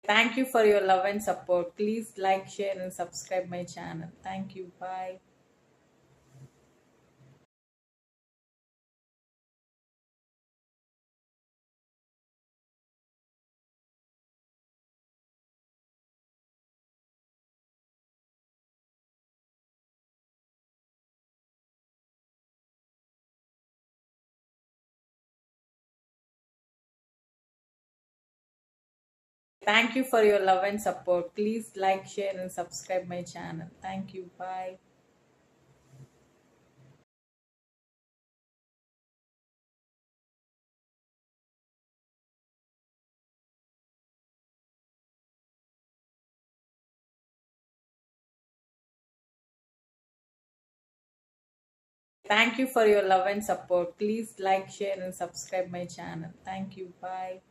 Thank you for your love and support. Please like, share, and subscribe my channel. Thank you. Bye. Thank you for your love and support. Please like, share, and subscribe my channel. Thank you. Bye. Thank you for your love and support. Please like, share, and subscribe my channel. Thank you. Bye.